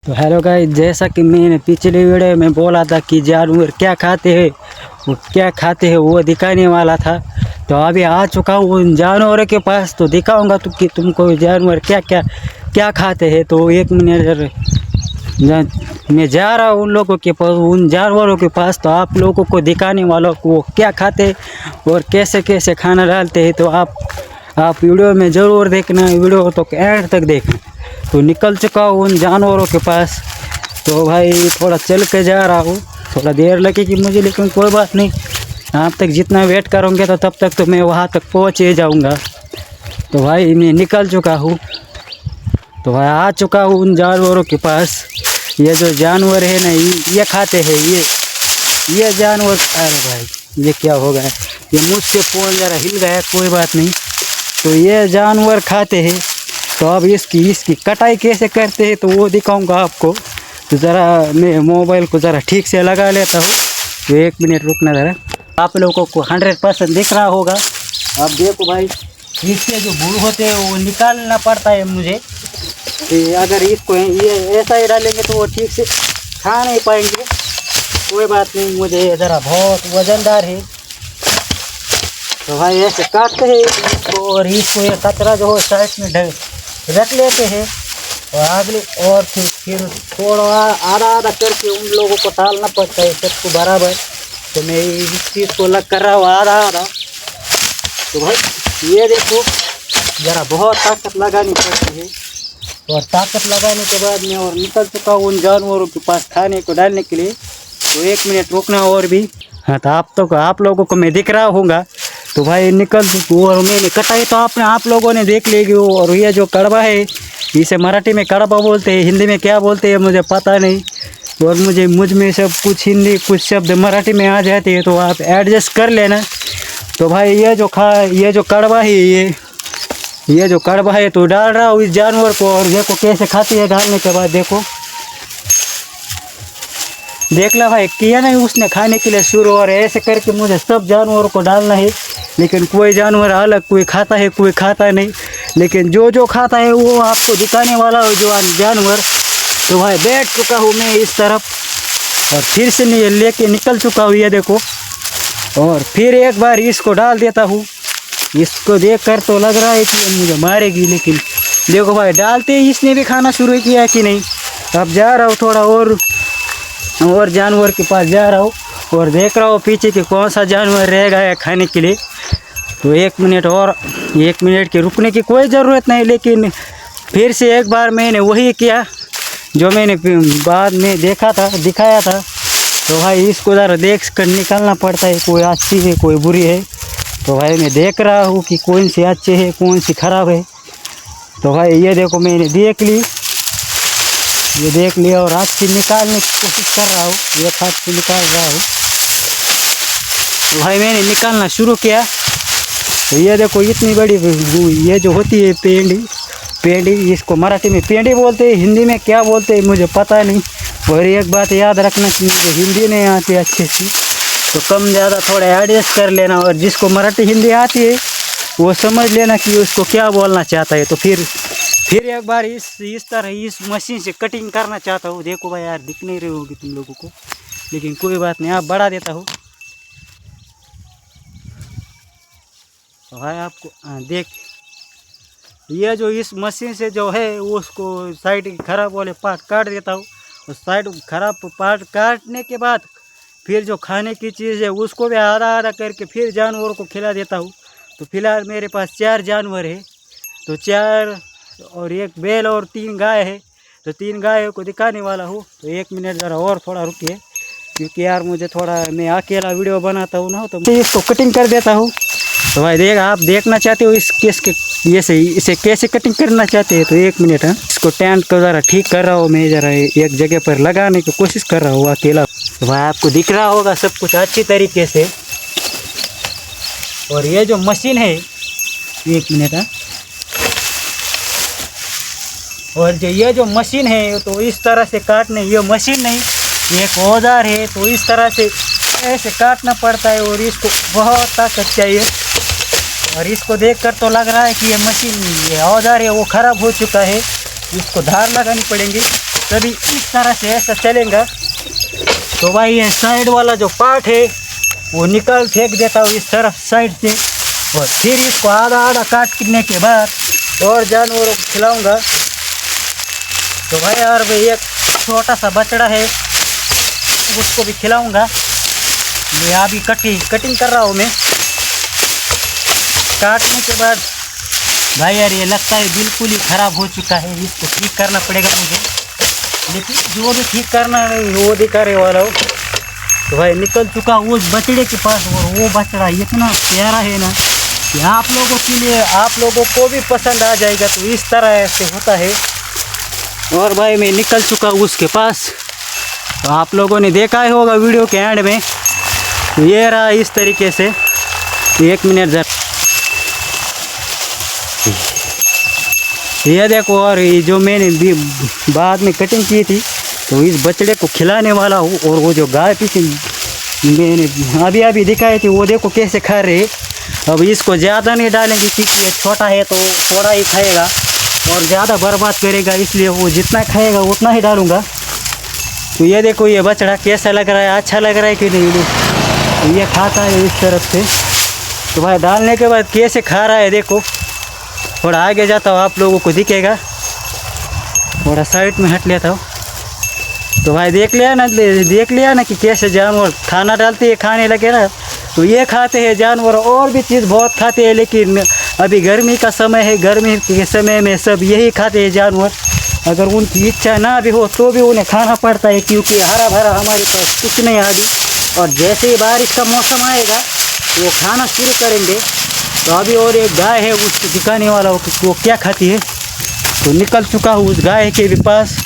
तो hello guys, जैसा कि मैंने पिछले वीडियो में बोला था कि जानवर क्या खाते हैं वो दिखाने वाला था। तो अभी आ चुका हूँ उन जानवरों के पास, तो दिखाऊंगा तो कि तुमको जानवर क्या क्या क्या खाते हैं। तो एक मिनट मैं जा रहा हूँ उन लोगों के पास, उन जानवरों के पास। तो आप लोगों को दिखाने वालों को वो क्या खाते हैं और कैसे कैसे खाना डालते हैं। तो आप वीडियो में ज़रूर देखना, वीडियो तो एंड तक देखना। तो निकल चुका हूँ उन जानवरों के पास। तो भाई थोड़ा चल के जा रहा हूँ, थोड़ा देर लगेगी मुझे, लेकिन कोई बात नहीं। आप तक जितना वेट करोगे तो तब तक तो मैं वहाँ तक पहुँच ही जाऊँगा। तो भाई मैं निकल चुका हूँ, तो भाई आ चुका हूँ उन जानवरों के पास। ये जो जानवर है ना, ये खाते हैं ये जानवर। अरे भाई ये क्या हो गया, ये मुझसे फ़ोन ज़रा हिल गया, कोई बात नहीं। तो ये जानवर खाते हैं। तो अब इसकी कटाई कैसे करते हैं तो वो दिखाऊंगा आपको। तो ज़रा मैं मोबाइल को ज़रा ठीक से लगा लेता हूँ। तो एक मिनट रुकना ज़रा, आप लोगों को 100% दिख रहा होगा। अब देखो भाई, इसके जो बुल होते हैं वो निकालना पड़ता है मुझे। अगर इसको ये ऐसा ही डालेंगे तो वो ठीक से खा नहीं पाएंगे। कोई बात नहीं, मुझे ज़रा बहुत वज़नदार है। तो भाई ऐसे काटते हैं इसको, और इसको ये कचरा जो हो साइड में रख लेते हैं। और अगले और फिर थोड़ा आधा करके उन लोगों को डालना पड़ता है सबको बराबर। तो मैं इस चीज़ को लग कर रहा हूँ आधा। तो भाई ये देखो, ज़रा बहुत ताकत लगानी पड़ती है। और ताकत लगाने के बाद मैं और निकल चुका हूँ उन जानवरों के पास खाने को डालने के लिए। तो एक मिनट रुकना और भी। हाँ, तो आप लोगों को मैं दिख रहा होगा। तो भाई निकल, और मैंने कटाई तो आप लोगों ने देख लेगी। और ये जो कड़वा है, इसे मराठी में कड़वा बोलते हैं, हिंदी में क्या बोलते हैं मुझे पता नहीं। और मुझ में सब कुछ हिंदी, कुछ शब्द मराठी में आ जाते हैं, तो आप एडजस्ट कर लेना। तो भाई ये जो कड़वा है, ये जो कड़वा है तो डाल रहा हूँ इस जानवर को। और देखो कैसे खाती है डालने के बाद। देख ला भाई, किया नहीं उसने खाने के लिए शुरू। और ऐसे करके मुझे सब जानवरों को डालना है। लेकिन कोई जानवर अलग, कोई खाता है कोई खाता नहीं। लेकिन जो खाता है वो आपको दिखाने वाला हो जो जानवर। तो भाई बैठ चुका हूँ मैं इस तरफ, और फिर से नहीं लेके निकल चुका हूँ, ये देखो। और फिर एक बार इसको डाल देता हूँ। इसको देख कर तो लग रहा है कि ये मुझे मारेगी, लेकिन देखो भाई डालते ही इसने भी खाना शुरू किया कि नहीं। अब जा रहा हूँ थोड़ा और जानवर के पास जा रहा हूँ, और देख रहा हूँ पीछे कि कौन सा जानवर रह गया है खाने के लिए। तो एक मिनट के रुकने की कोई ज़रूरत नहीं। लेकिन फिर से एक बार मैंने वही किया जो मैंने बाद में दिखाया था। तो भाई इसको ज़रा देख कर निकालना पड़ता है, कोई अच्छी है कोई बुरी है। तो भाई मैं देख रहा हूँ कि कौन सी अच्छी है कौन सी ख़राब है। तो भाई ये देखो, मैंने देख लिया और हाथ से निकालने की कोशिश कर रहा हूँ। ये हाथ से निकाल रहा हूँ। तो भाई मैंने निकालना शुरू किया। तो ये देखो, इतनी बड़ी ये जो होती है पेंडी, इसको मराठी में पेंडी बोलते हैं, हिंदी में क्या बोलते हैं मुझे पता नहीं। और एक बात याद रखना कि मुझे हिंदी नहीं आती अच्छे से, तो कम ज़्यादा थोड़ा एडजस्ट कर लेना। और जिसको मराठी हिंदी आती है वो समझ लेना कि उसको क्या बोलना चाहता है। तो फिर एक बार इस तरह इस मशीन से कटिंग करना चाहता हूँ। देखो भाई यार, दिख नहीं रही होगी तुम लोगों को, लेकिन कोई बात नहीं, आप बढ़ा देता हूँ। तो भाई आपको देख, ये जो इस मशीन से जो है उसको साइड खराब वाले पार्ट काट देता हूँ। और साइड खराब पार्ट काटने के बाद फिर जो खाने की चीज़ है उसको भी आधा करके फिर जानवरों को खिला देता हूँ। तो फिलहाल मेरे पास 4 जानवर है। तो 4 और एक बैल और 3 गाय है। तो 3 गायों को दिखाने वाला हूँ। तो एक मिनट ज़रा और थोड़ा रुकिए, क्योंकि यार मुझे थोड़ा, मैं अकेला वीडियो बनाता हूँ ना, तो इसको कटिंग कर देता हूँ। तो भाई आप देखना चाहते हो इसे कैसे कटिंग करना चाहते हैं। तो एक मिनट, हाँ, इसको टेंट को ज़रा ठीक कर रहा हूँ मैं, ज़रा एक जगह पर लगाने की कोशिश कर रहा हूँ अकेला। तो भाई आपको दिख रहा होगा सब कुछ अच्छी तरीके से। और ये जो मशीन है, एक मिनट, हाँ, और ये जो मशीन है तो इस तरह से काटने, ये मशीन नहीं, एक औजार है। तो इस तरह से ऐसे काटना पड़ता है, और इसको बहुत ताकत चाहिए। और इसको देखकर तो लग रहा है कि ये औजार है वो ख़राब हो चुका है, इसको धार लगानी पड़ेगी। तभी इस तरह से ऐसा चलेगा। तो भाई ये साइड वाला जो पार्ट है वो निकाल फेंक देता हूँ इस तरफ साइड से, और फिर इसको आधा आधा काटने के बाद और जानवरों को खिलाऊंगा। तो भाई यार भाई एक छोटा सा बछड़ा है उसको भी खिलाऊंगा। ये अभी कटिंग कर रहा हूँ मैं। काटने के बाद भाई यार ये लगता है बिल्कुल ही ख़राब हो चुका है, इसको ठीक करना पड़ेगा मुझे, लेकिन जो भी ठीक करना है वो दिखाने वाला हो। तो भाई निकल चुका उस बछड़े के पास, और वो बछड़ा इतना प्यारा है ना कि आप लोगों के लिए, आप लोगों को भी पसंद आ जाएगा। तो इस तरह ऐसे होता है। और भाई मैं निकल चुका उसके पास। तो आप लोगों ने देखा ही होगा वीडियो के एंड में, ये रहा इस तरीके से। एक मिनट जरा, ये देखो। और ये जो मैंने भी बाद में कटिंग की थी तो इस बछड़े को खिलाने वाला हूँ। और वो जो गाय पीछे मैंने अभी दिखाई थी वो देखो कैसे खा रहे। अब इसको ज़्यादा नहीं डालेंगे क्योंकि ये छोटा है तो थोड़ा ही खाएगा और ज़्यादा बर्बाद करेगा, इसलिए वो जितना खाएगा उतना ही डालूँगा। तो ये देखो ये बछड़ा कैसा लग रहा है, अच्छा लग रहा है कि नहीं। तो ये खाता है इस तरफ से। तो भाई डालने के बाद कैसे खा रहा है देखो। थोड़ा आगे जाता हूँ आप लोगों को दिखेगा, थोड़ा साइड में हट लेता हूँ। तो भाई देख लिया ना कि कैसे जानवर खाना डालते हैं, खाने लगे ना। तो ये खाते हैं जानवर, और भी चीज़ बहुत खाते हैं, लेकिन अभी गर्मी का समय है, गर्मी के समय में सब यही खाते हैं जानवर। अगर उनकी इच्छा ना भी हो तो भी उन्हें खाना पड़ता है, क्योंकि हरा भरा हमारे पास कुछ नहीं अभी। और जैसे ही बारिश का मौसम आएगा वो खाना शुरू करेंगे। तो अभी और एक गाय है उसको दिखाने वाला हो कि वो क्या खाती है। तो निकल चुका हूँ उस गाय के भी पास।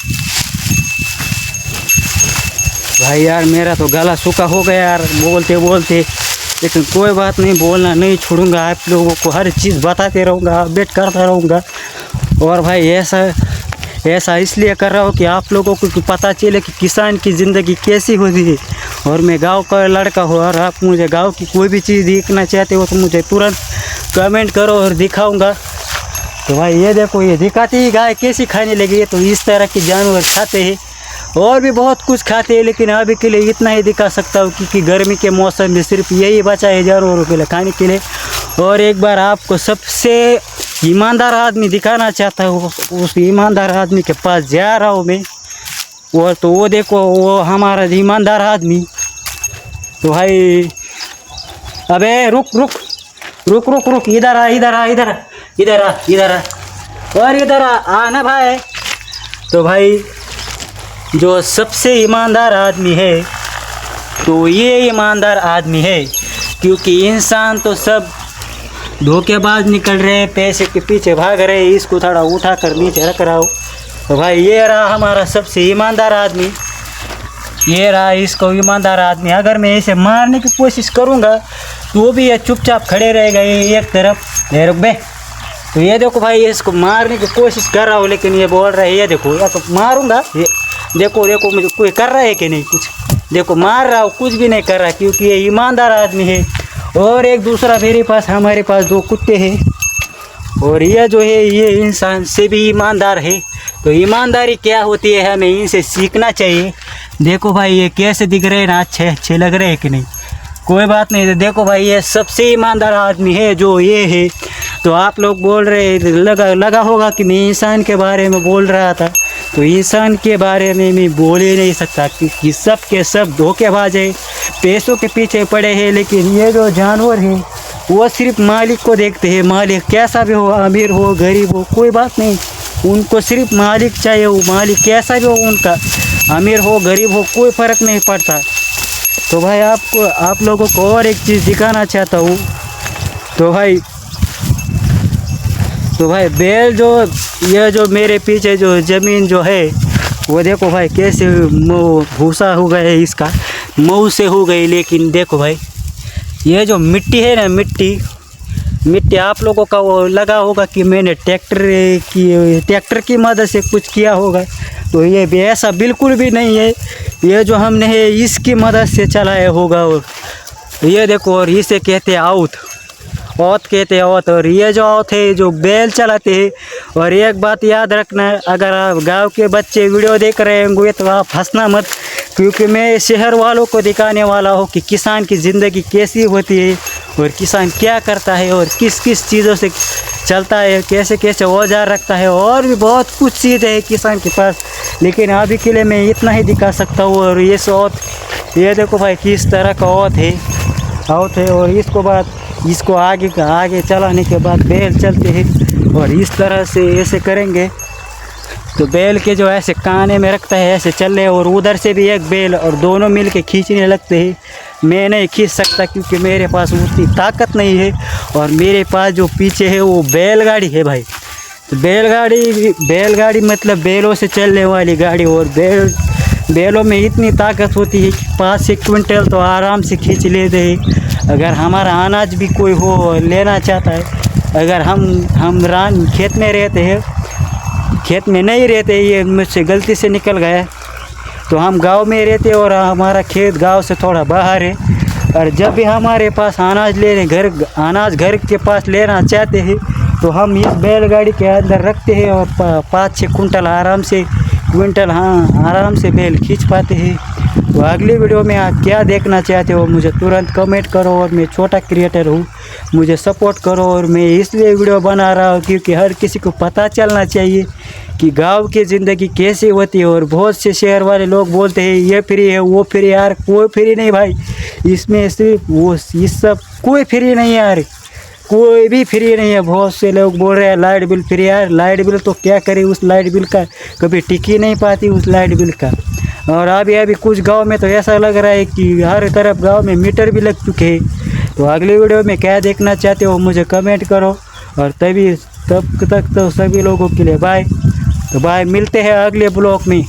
भाई यार मेरा तो गला सूखा हो गया यार बोलते बोलते, लेकिन कोई बात नहीं, बोलना नहीं छोड़ूंगा। आप लोगों को हर चीज़ बताते रहूँगा, अपडेट करता रहूँगा। और भाई ऐसा इसलिए कर रहा हूँ कि आप लोगों को पता चले कि किसान की ज़िंदगी कैसी होती है। और मैं गांव का लड़का हूँ, और आप मुझे गांव की कोई भी चीज़ देखना चाहते हो तो मुझे तुरंत कमेंट करो और दिखाऊंगा। तो भाई ये देखो, ये दिखाती ही गाय कैसी खाने लगी है। तो इस तरह के जानवर खाते हैं, और भी बहुत कुछ खाते हैं, लेकिन अभी के लिए इतना ही दिखा सकता हूँ क्योंकि गर्मी के मौसम में सिर्फ यही बचा है जानवरों के लिए खाने के लिए। और एक बार आपको सबसे ईमानदार आदमी दिखाना चाहता हूँ, उस ईमानदार आदमी के पास जा रहा हूँ मैं। और तो वो देखो वो हमारा ईमानदार आदमी। तो भाई अबे रुक इधर आ ना भाई। तो भाई जो सबसे ईमानदार आदमी है तो ये ईमानदार आदमी है, क्योंकि इंसान तो सब धोखेबाज निकल रहे हैं, पैसे के पीछे भाग रहे हैं। इसको थोड़ा उठा कर नीचे रख रहा हूँ। तो भाई ये रहा हमारा सबसे ईमानदार आदमी, ये रहा इसको ईमानदार आदमी। अगर मैं इसे मारने की कोशिश करूँगा तो भी ये चुपचाप खड़े रहेगा ये एक तरफ। ये रुक बे। तो ये देखो भाई इसको मारने की कोशिश कर रहा हूँ, लेकिन ये बोल रहा है ये देखो या तो मारूंगा। ये देखो मुझे कोई कर रहा है कि नहीं, कुछ देखो मार रहा हूँ, कुछ भी नहीं कर रहा, क्योंकि ये ईमानदार आदमी है। और एक दूसरा मेरे पास, हमारे पास 2 कुत्ते हैं, और ये जो है ये इंसान से भी ईमानदार है। तो ईमानदारी क्या होती है हमें इनसे सीखना चाहिए। देखो भाई ये कैसे दिख रहे हैं ना, अच्छे लग रहे हैं कि नहीं। कोई बात नहीं। देखो भाई ये सबसे ईमानदार आदमी है जो ये है। तो आप लोग बोल रहे लगा होगा कि मैं इंसान के बारे में बोल रहा था। तो इंसान के बारे में मैं बोल ही नहीं सकता, क्योंकि सब के सब धोखेबाज है, पैसों के पीछे पड़े हैं। लेकिन ये जो जानवर हैं वो सिर्फ मालिक को देखते हैं। मालिक कैसा भी हो, अमीर हो गरीब हो, कोई बात नहीं, उनको सिर्फ मालिक चाहिए। वो मालिक कैसा भी हो उनका, अमीर हो गरीब हो, कोई फ़र्क नहीं पड़ता। तो भाई आप लोगों को और एक चीज़ दिखाना चाहता हूँ। तो भाई बैल जो ये जो मेरे पीछे जो ज़मीन जो है वो देखो भाई कैसे भूसा हो गया है, इसका मऊ से हो गई। लेकिन देखो भाई ये जो मिट्टी है ना, मिट्टी आप लोगों का वो लगा होगा कि मैंने ट्रैक्टर की मदद से कुछ किया होगा। तो ये भी ऐसा बिल्कुल भी नहीं है। ये जो हमने है इसकी मदद से चलाया होगा। और ये देखो, और इसे कहते हैं आउथ। औत कहते हैं औत। और ये जो औत है जो बैल चलाते हैं। और एक बात याद रखना, अगर आप गांव के बच्चे वीडियो देख रहे होंगे तो आप हंसना मत, क्योंकि मैं शहर वालों को दिखाने वाला हूँ कि किसान की ज़िंदगी कैसी होती है और किसान क्या करता है और किस किस चीज़ों से चलता है, कैसे कैसे औजार रखता है, और भी बहुत कुछ चीज़ें है किसान के पास। लेकिन अभी के लिए मैं इतना ही दिखा सकता हूँ। और ये औत, ये देखो भाई किस तरह का औत है। और इसको आगे चलाने के बाद बैल चलते हैं। और इस तरह से ऐसे करेंगे तो बैल के जो ऐसे काने में रखता है ऐसे चल रहे, और उधर से भी एक बैल, और दोनों मिल के खींचने लगते हैं। मैं नहीं खींच सकता क्योंकि मेरे पास उतनी ताकत नहीं है। और मेरे पास जो पीछे है वो बैलगाड़ी है भाई। तो बैलगाड़ी मतलब बैलों से चलने वाली गाड़ी। और बैलों में इतनी ताकत होती है कि 5-6 क्विंटल तो आराम से खींच लेते हैं। अगर हमारा अनाज भी कोई हो लेना चाहता है, अगर हम खेत में रहते हैं, खेत में नहीं रहते, ये मुझसे गलती से निकल गया, तो हम गांव में रहते हैं और हमारा खेत गांव से थोड़ा बाहर है। और जब भी हमारे पास अनाज घर के पास लेना चाहते हैं तो हम इस बैलगाड़ी के अंदर रखते हैं और 5-6 क्विंटल आराम से बैल खींच पाते हैं। तो अगली वीडियो में आप क्या देखना चाहते हो मुझे तुरंत कमेंट करो। और मैं छोटा क्रिएटर हूँ, मुझे सपोर्ट करो। और मैं इसलिए वीडियो बना रहा हूँ क्योंकि हर किसी को पता चलना चाहिए कि गांव की ज़िंदगी कैसी होती है। और बहुत से शहर वाले लोग बोलते हैं ये फ्री है वो फ्री है, यार कोई फ्री नहीं भाई, इसमें सिर्फ इस सब कोई फ्री नहीं है यार, कोई भी फ्री नहीं है। बहुत से लोग बोल रहे हैं लाइट बिल फ्री, यार लाइट बिल तो क्या करें, उस लाइट बिल का कभी टिक ही नहीं पाती उस लाइट बिल का। और अभी कुछ गांव में तो ऐसा लग रहा है कि हर तरफ गांव में मीटर भी लग चुके हैं। तो अगली वीडियो में क्या देखना चाहते हो मुझे कमेंट करो। और तब तक तो सभी लोगों के लिए बाय। तो बाय, मिलते हैं अगले ब्लॉग में।